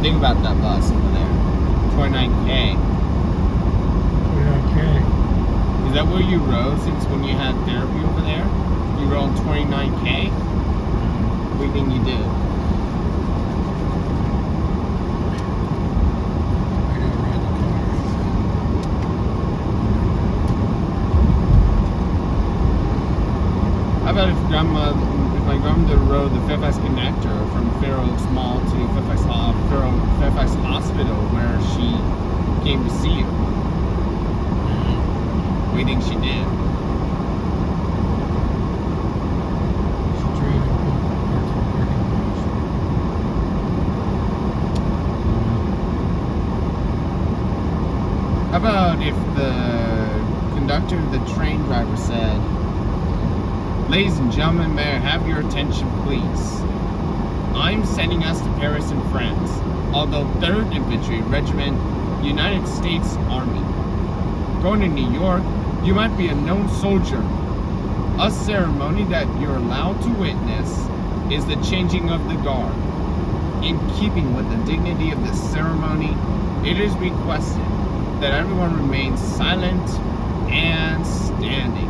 think about that bus over there? 29K. 29K. Is that where you rode since when you had therapy over there? You rode 29K? What do you think you did? I gotta ride the car. How about if my grandmother rode the Fairfax Connector from Fair Oaks Mall to Fairfax Hospital where she came to see you? What do you think she did? She drove and parked in the parking garage. How about if the conductor of the train driver said, "Ladies and gentlemen, may I have your attention, please? I'm sending us to Paris in France, although 3rd Infantry Regiment, United States Army. Going to New York, you might be a known soldier. A ceremony that you're allowed to witness is the changing of the guard. In keeping with the dignity of this ceremony, it is requested that everyone remains silent and standing.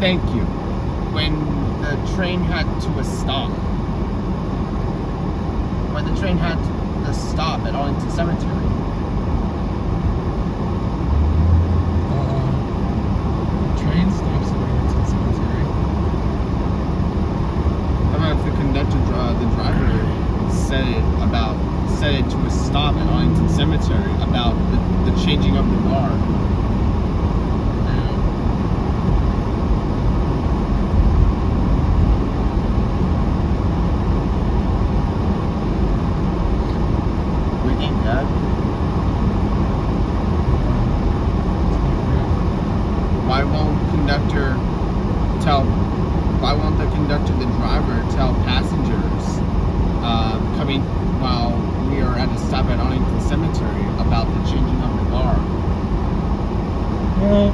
Thank you." When the train had to stop. When the train had to stop at Arlington Cemetery. Train stops at Arlington Cemetery. How about if the driver said it to a stop at Arlington Cemetery about the changing of the guard? What do you think, Dad? Why won't the conductor, the driver, tell passengers coming while we are at a stop at Arlington Cemetery about the changing of the guard? Well,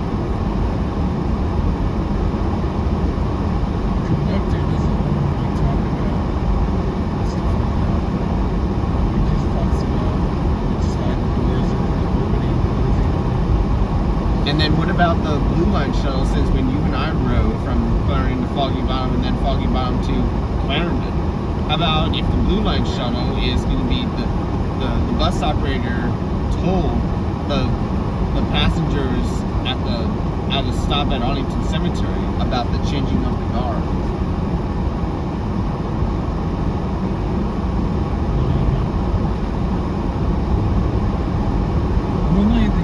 conductor doesn't normally talk about stuff like that. He just talks about which side doors are opening, closing. And then what about the Blue Line shuttle, since when you and I rode from Clarendon to Foggy Bottom and then Foggy Bottom to Clarendon? How about if the Blue Line shuttle is going to be the bus operator told the passengers at the stop at Arlington Cemetery about the changing of the guard? Only the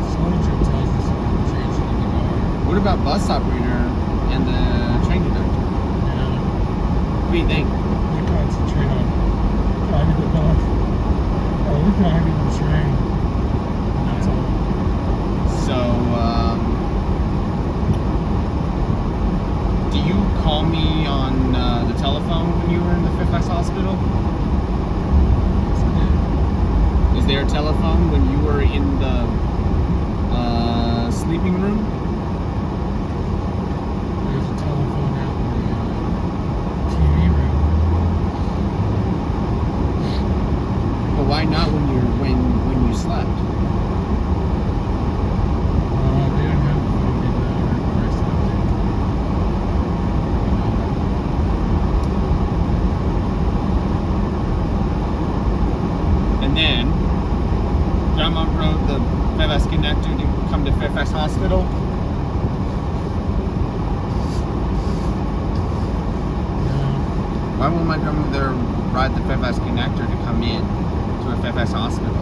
soldier tells us about the changing of the guard. What about bus operator and the train conductor? Yeah, What do you think? they concentrate on driving the bus. Oh, we're driving the train. And that's all. So, do you call me on the telephone when you were in the Fairfax Hospital? Yes, I did. Is there a telephone when you were in the sleeping room? There's a telephone out in the TV room. But why not when you slept? They didn't have a phone in there where I slept And then Grandma rode the Fairfax Connector to come to Fairfax Hospital. Yeah. Why won't my grandmother ride the Fairfax Connector to come in to a Fairfax Hospital?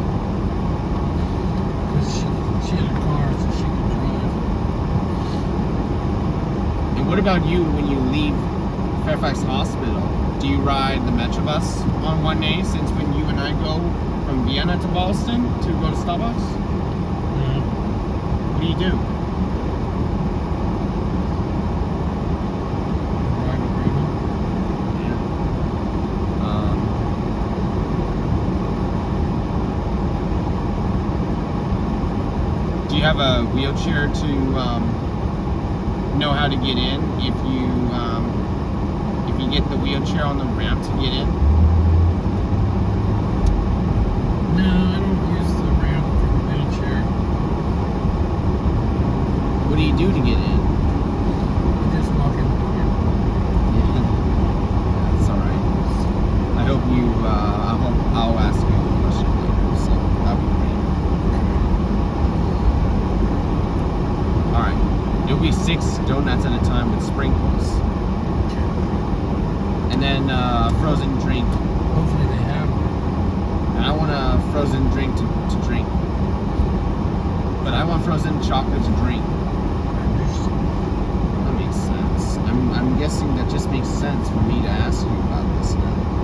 Because she had a car, so she could drive. And what about you when you leave Fairfax Hospital? Do you ride the Metrobus on 1A, since when you and I go from Vienna to Boston to go to Starbucks? Yeah. What do you do? Ride with Grandma. Do you have a wheelchair to know how to get in if you get the wheelchair on the ramp to get in? No, I don't use the ramp for the wheelchair. What do you do to get in? I just walk in the door. Yeah, that's all right. I hope you. I'll ask you a question later. So that'll be great. All right. It'll be 6 donuts at a time with sprinkles, and then frozen drink. Hopefully they have one. And I want a frozen drink to drink, but I want frozen chocolate to drink. That makes sense. I'm guessing that just makes sense for me to ask you about this now.